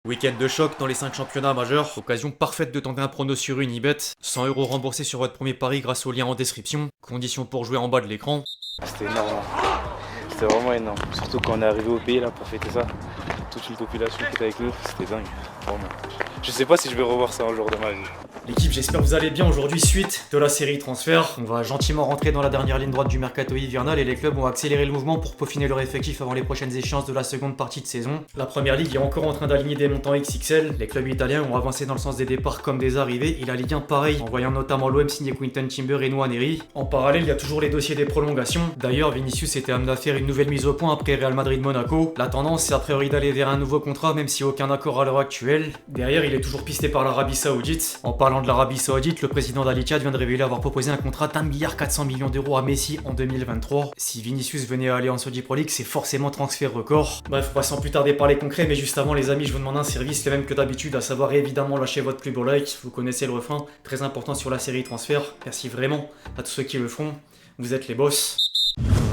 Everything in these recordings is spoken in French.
Week-end de choc dans les 5 championnats majeurs, occasion parfaite de tenter un prono sur Unibet, 100 € remboursés sur votre premier pari grâce au lien en description, conditions pour jouer en bas de l'écran. C'était énorme, c'était vraiment énorme, surtout quand on est arrivé au pays là pour fêter ça, toute une population qui était avec nous, c'était dingue, vraiment. Je sais pas si je vais revoir ça un jour de ma vie. L'équipe, j'espère que vous allez bien aujourd'hui suite de la série transfert. On va gentiment rentrer dans la dernière ligne droite du mercato hivernal et les clubs vont accélérer le mouvement pour peaufiner leur effectif avant les prochaines échéances de la seconde partie de saison. La première ligue est encore en train d'aligner des montants XXL. Les clubs italiens ont avancé dans le sens des départs comme des arrivées et la Ligue 1 pareil, en voyant notamment l'OM signer Quinton Timber et Nwaneri. En parallèle, il y a toujours les dossiers des prolongations. D'ailleurs, Vinicius était amené à faire une nouvelle mise au point après Real Madrid-Monaco. La tendance, c'est a priori d'aller vers un nouveau contrat, même si aucun accord à l'heure actuelle. Derrière, il est toujours pisté par l'Arabie Saoudite. En parlant de l'Arabie Saoudite, le président d'Al Ittihad vient de révéler avoir proposé un contrat d'1,4 milliard à Messi en 2023. Si Vinicius venait à aller en Saudi Pro League, c'est forcément transfert record. Bref, on va sans plus tarder parler concret, mais juste avant les amis, je vous demande un service, le même que d'habitude, à savoir évidemment lâcher votre plus beau like. Vous connaissez le refrain, très important sur la série transfert. Merci vraiment à tous ceux qui le font. Vous êtes les boss.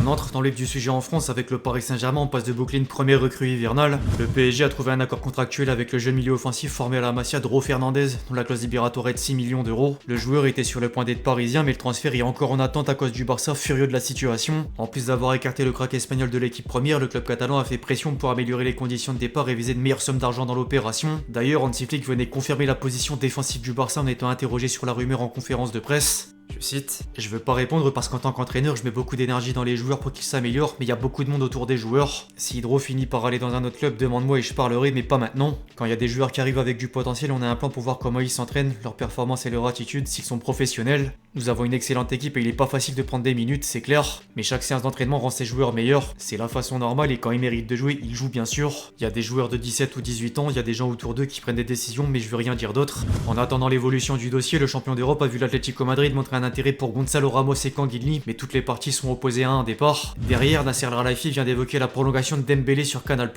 On entre dans le vif du sujet en France avec le Paris Saint-Germain en passe de boucler première recrue hivernale. Le PSG a trouvé un accord contractuel avec le jeune milieu offensif formé à la Masia Dro Fernandez, dont la clause libératoire est de 6 millions d'euros. Le joueur était sur le point d'être parisien, mais le transfert est encore en attente à cause du Barça furieux de la situation. En plus d'avoir écarté le crack espagnol de l'équipe première, le club catalan a fait pression pour améliorer les conditions de départ et viser de meilleures sommes d'argent dans l'opération. D'ailleurs, Hansi Flick venait confirmer la position défensive du Barça en étant interrogé sur la rumeur en conférence de presse. Je cite, je veux pas répondre parce qu'en tant qu'entraîneur, je mets beaucoup d'énergie dans les joueurs pour qu'ils s'améliorent, mais il y a beaucoup de monde autour des joueurs. Si Hydro finit par aller dans un autre club, demande-moi et je parlerai, mais pas maintenant. Quand il y a des joueurs qui arrivent avec du potentiel, on a un plan pour voir comment ils s'entraînent, leur performance et leur attitude, s'ils sont professionnels. Nous avons une excellente équipe et il est pas facile de prendre des minutes, c'est clair, mais chaque séance d'entraînement rend ses joueurs meilleurs. C'est la façon normale et quand ils méritent de jouer, ils jouent bien sûr. Il y a des joueurs de 17 ou 18 ans, il y a des gens autour d'eux qui prennent des décisions, mais je veux rien dire d'autre. En attendant l'évolution du dossier, le champion d'Europe a vu l'Atlético Madrid montrer un intérêt pour Gonzalo Ramos et Canguilhi, mais toutes les parties sont opposées à un départ. Derrière, Nasser Al-Khelaifi vient d'évoquer la prolongation de Dembélé sur Canal+.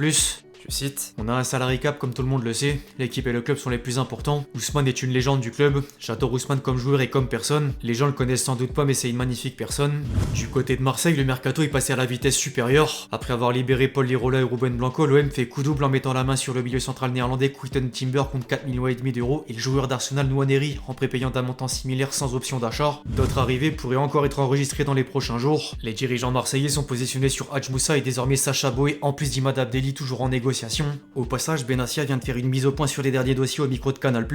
Je cite, on a un salary cap comme tout le monde le sait, l'équipe et le club sont les plus importants, Ousmane est une légende du club, j'adore Ousmane comme joueur et comme personne, les gens le connaissent sans doute pas mais c'est une magnifique personne. Du côté de Marseille, le mercato est passé à la vitesse supérieure, après avoir libéré Paul Lirola et Ruben Blanco, l'OM fait coup double en mettant la main sur le milieu central néerlandais Quinton Timber contre 4,5 millions d'euros et le joueur d'Arsenal Nwaneri en prépayant d'un montant similaire sans option d'achat. D'autres arrivées pourraient encore être enregistrées dans les prochains jours. Les dirigeants marseillais sont positionnés sur Hadj Moussa et désormais Sacha Boey en plus d'Imad Abdelli toujours en négociation. Au passage, Benassia vient de faire une mise au point sur les derniers dossiers au micro de Canal+.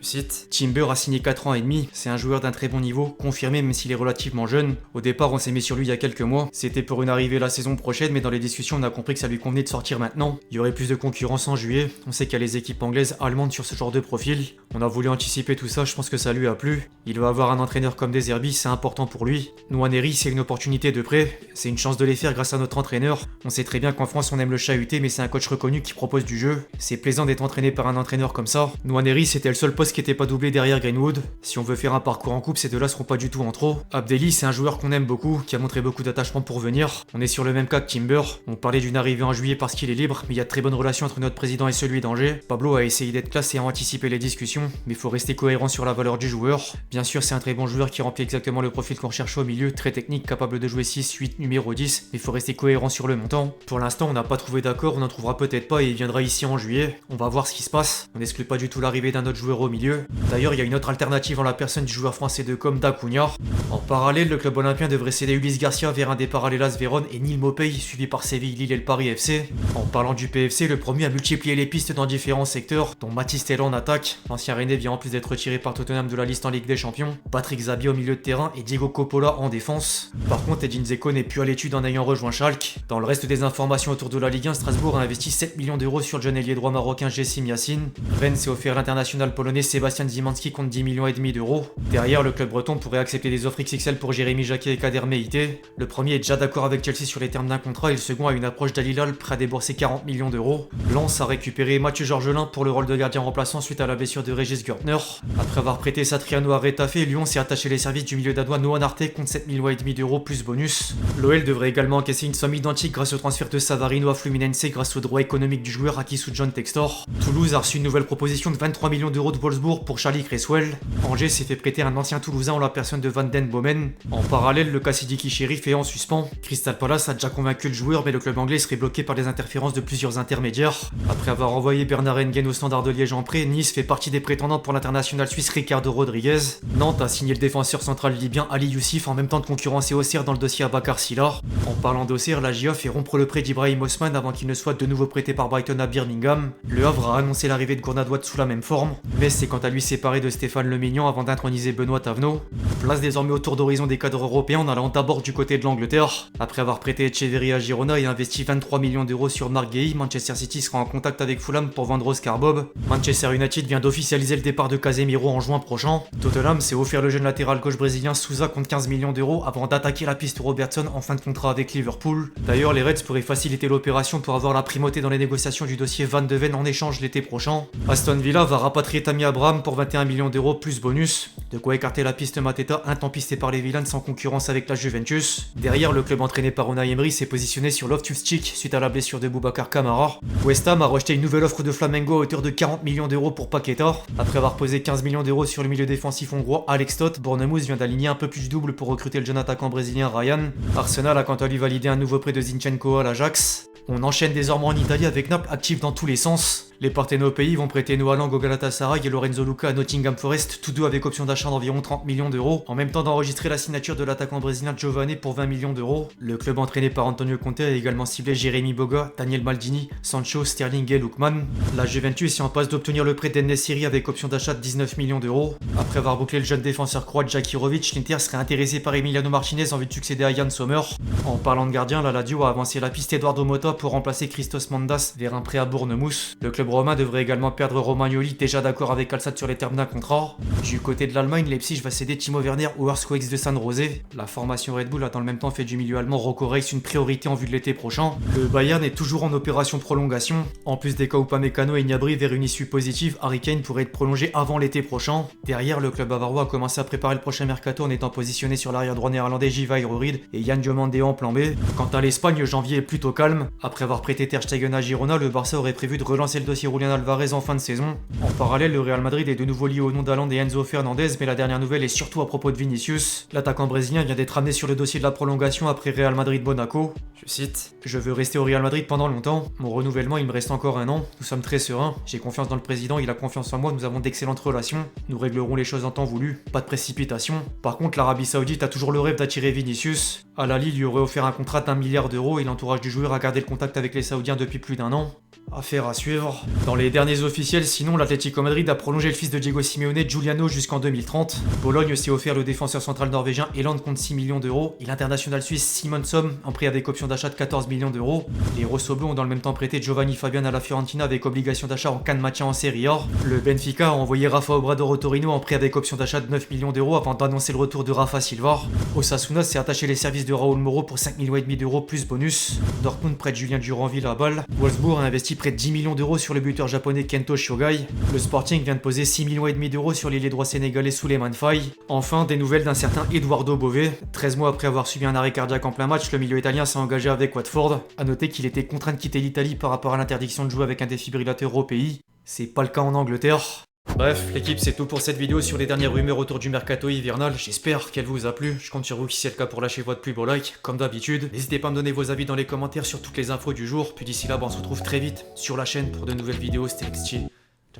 Je cite, Timber a signé 4 ans et demi, c'est un joueur d'un très bon niveau, confirmé même s'il est relativement jeune. Au départ, on s'est mis sur lui il y a quelques mois, c'était pour une arrivée la saison prochaine, mais dans les discussions, on a compris que ça lui convenait de sortir maintenant. Il y aurait plus de concurrence en juillet, on sait qu'il y a les équipes anglaises, allemandes sur ce genre de profil. On a voulu anticiper tout ça, je pense que ça lui a plu. Il va avoir un entraîneur comme De Zerbi, c'est important pour lui. Nwaneri, c'est une opportunité de prêt, c'est une chance de les faire grâce à notre entraîneur. On sait très bien qu'en France, on aime le chahuter, mais c'est un coach reconnu qui propose du jeu. C'est plaisant d'être entraîné par un entraîneur comme ça. Nwaneri, c'était le seul poste qui était pas doublé derrière Greenwood. Si on veut faire un parcours en coupe, ces deux-là seront pas du tout en trop. Abdelli, c'est un joueur qu'on aime beaucoup, qui a montré beaucoup d'attachement pour venir. On est sur le même cas que Timber. On parlait d'une arrivée en juillet parce qu'il est libre, mais il y a de très bonnes relations entre notre président et celui d'Angers. Pablo a essayé d'être classe et a anticipé les discussions, mais il faut rester cohérent sur la valeur du joueur. Bien sûr, c'est un très bon joueur qui remplit exactement le profil qu'on recherche au milieu, très technique, capable de jouer 6, 8, numéro 10, mais il faut rester cohérent sur le montant. Pour l'instant, on n'a pas trouvé d'accord, on n'en trouvera peut-être pas et il viendra ici en juillet. On va voir ce qui se passe. On n'exclut pas du tout l'arrivée d'un autre joueur au milieu. D'ailleurs, il y a une autre alternative en la personne du joueur français de com d'Acuna. En parallèle, le club olympien devrait céder Ulysse Garcia vers un départ à l'Hellas Vérone et Neil Maupay, suivi par Séville, Lille et le Paris FC. En parlant du PFC, le premier a multiplié les pistes dans différents secteurs, dont Mathys Tella en attaque. L'ancien Rennais vient en plus d'être retiré par Tottenham de la liste en Ligue des Champions. Patrick Zabia au milieu de terrain et Diego Coppola en défense. Par contre, Edin Dzeko n'est plus à l'étude en ayant rejoint Schalke. Dans le reste des informations autour de la Ligue 1, Strasbourg a investi 7 millions d'euros sur le jeune ailier droit marocain Jessim Yassine. Rennes s'est offert l'international polonais Sébastien Szymanski contre 10,5 millions d'euros. Derrière, le club breton pourrait accepter des offres XXL pour Jérémy Jacquet et Kader Meïté. Le premier est déjà d'accord avec Chelsea sur les termes d'un contrat et le second a une approche d'Al Hilal prêt à débourser 40 millions d'euros. Lens a récupéré Mathieu Georgelin pour le rôle de gardien remplaçant suite à la blessure de Régis Gürtner. Après avoir prêté Satriano à Retafe, Lyon s'est attaché les services du milieu danois Noah Arte contre 7,5 millions d'euros plus bonus. L'OL devrait également encaisser une somme identique grâce au transfert de Savarino à Fluminense grâce au droits économiques du joueur acquis sous John Textor. Toulouse a reçu une nouvelle proposition de 23 millions d'euros de Wolfsburg pour Charlie Cresswell. Angers s'est fait prêter un ancien Toulousain en la personne de Van Den Bomen. En parallèle, le cas Sidiki Sheriff est en suspens. Crystal Palace a déjà convaincu le joueur, mais le club anglais serait bloqué par les interférences de plusieurs intermédiaires. Après avoir envoyé Bernard Engen au Standard de Liège en prêt, Nice fait partie des prétendants pour l'international suisse Ricardo Rodriguez. Nantes a signé le défenseur central libyen Ali Youssif en même temps de concurrencer Auxerre dans le dossier Abakar Silla. En parlant d'Auxerre, la GIA fait rompre le prêt d'Ibrahim Osman avant qu'il ne soit de nouveau prêté par Brighton à Birmingham. Le Havre a annoncé l'arrivée de Gournadoua sous la même forme. Metz s'est quant à lui séparé de Stéphane Lemignon avant d'introniser Benoît Tavenot. Place désormais au tour d'horizon des cadres européens en allant d'abord du côté de l'Angleterre. Après avoir prêté Echeverry à Girona et investi 23 millions d'euros sur Marc Guéhi, Manchester City sera en contact avec Fulham pour vendre Oscar Bob. Manchester United vient d'officialiser le départ de Casemiro en juin prochain. Tottenham s'est offert le jeune latéral gauche brésilien Sousa contre 15 millions d'euros avant d'attaquer la piste Robertson en fin de contrat avec Liverpool. D'ailleurs, les Reds pourraient faciliter l'opération pour avoir la primauté dans les négociations du dossier Van de Ven en échange l'été prochain. Aston Villa va rapatrier Tammy Abraham pour 21 millions d'euros plus bonus. De quoi écarter la piste Mateta, intempestée par les Villains sans concurrence avec la Juventus. Derrière, le club entraîné par Unai Emery s'est positionné sur Loftus-Cheek suite à la blessure de Boubacar Kamara. West Ham a rejeté une nouvelle offre de Flamengo à hauteur de 40 millions d'euros pour Paqueta. Après avoir posé 15 millions d'euros sur le milieu défensif hongrois Alex Stott, Bournemouth vient d'aligner un peu plus du double pour recruter le jeune attaquant brésilien Ryan. Arsenal a quant à lui validé un nouveau prêt de Zinchenko à l'Ajax. On enchaîne désormais en Italie avec Naples actif dans tous les sens. Les partenaires au pays vont prêter Noah Lang au Galatasaray et Lorenzo Luca à Nottingham Forest, tous deux avec option d'achat d'environ 30 millions d'euros, en même temps d'enregistrer la signature de l'attaquant brésilien Giovanni pour 20 millions d'euros. Le club entraîné par Antonio Conte a également ciblé Jérémy Boga, Daniel Maldini, Sancho, Sterling et Lookman. La Juventus est en passe d'obtenir le prêt d'En-Nesyri avec option d'achat de 19 millions d'euros. Après avoir bouclé le jeune défenseur croate Jakirovic, l'Inter serait intéressé par Emiliano Martinez en vue de succéder à Yann Sommer. En parlant de gardien, la Lazio a avancé la piste Eduardo Motta pour remplacer Christos Mandas vers un prêt à Bournemouth. Le club romain devrait également perdre Romagnoli, déjà d'accord avec Alsat sur les termes d'un contrat. Du côté de l'Allemagne, Leipzig va céder Timo Werner au Earthquakes de San José. La formation Red Bull a dans le même temps fait du milieu allemand Rocco Reis une priorité en vue de l'été prochain. Le Bayern est toujours en opération prolongation. En plus des cas Upamecano et Gnabry vers une issue positive, Harry Kane pourrait être prolongé avant l'été prochain. Derrière, le club bavarois a commencé à préparer le prochain mercato en étant positionné sur l'arrière droit néerlandais Jivair Ruud et Yann Diomandé en plan B. Quant à l'Espagne, janvier est plutôt calme. Après avoir prêté Ter Stegen à Girona, le Barça aurait prévu de relancer le dossier Julián Alvarez en fin de saison. En parallèle, le Real Madrid est de nouveau lié au nom d'Haaland et Enzo Fernandez, mais la dernière nouvelle est surtout à propos de Vinicius. L'attaquant brésilien vient d'être amené sur le dossier de la prolongation après Real Madrid-Monaco. Je cite: « Je veux rester au Real Madrid pendant longtemps. Mon renouvellement, il me reste encore un an. Nous sommes très sereins. J'ai confiance dans le président, il a confiance en moi. Nous avons d'excellentes relations. Nous réglerons les choses en temps voulu. Pas de précipitation. Par contre, l'Arabie Saoudite a toujours le rêve d'attirer Vinicius. Al Ahly lui aurait offert un contrat d'1 milliard d'euros et l'entourage du joueur a gardé le contact avec les Saoudiens depuis plus d'un an. Affaire à suivre. Dans les derniers officiels, sinon, l'Atlético Madrid a prolongé le fils de Diego Simeone, Giuliano, jusqu'en 2030. Bologne s'est offert le défenseur central norvégien Eland contre 6 millions d'euros et l'international suisse Simonsson en prêt avec option d'achat de 14 millions d'euros. Les Rossoblo ont dans le même temps prêté Giovanni Fabian à la Fiorentina avec obligation d'achat en cas de maintien en Serie A. Le Benfica a envoyé Rafa Obrador au Torino en prêt avec option d'achat de 9 millions d'euros avant d'annoncer le retour de Rafa Silva. Osasuna s'est attaché les services de Raúl Moro pour 5,5 millions d'euros plus bonus. Dortmund prête Julien Duranville à Bâle. Wolfsburg a investi près de 10 millions d'euros sur le buteur japonais Kento Shogai. Le Sporting vient de poser 6,5 millions d'euros sur l'ailier droit sénégalais Souleymane Faye. Enfin, des nouvelles d'un certain Eduardo Bové. 13 mois après avoir subi un arrêt cardiaque en plein match, le milieu italien s'est engagé avec Watford. A noter qu'il était contraint de quitter l'Italie par rapport à l'interdiction de jouer avec un défibrillateur au pays. C'est pas le cas en Angleterre. Bref, l'équipe, c'est tout pour cette vidéo sur les dernières rumeurs autour du mercato hivernal. J'espère qu'elle vous a plu. Je compte sur vous si c'est le cas pour lâcher votre plus beau like, comme d'habitude. N'hésitez pas à me donner vos avis dans les commentaires sur toutes les infos du jour. Puis d'ici là, on se retrouve très vite sur la chaîne pour de nouvelles vidéos. C'était XG.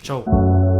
Ciao, ciao.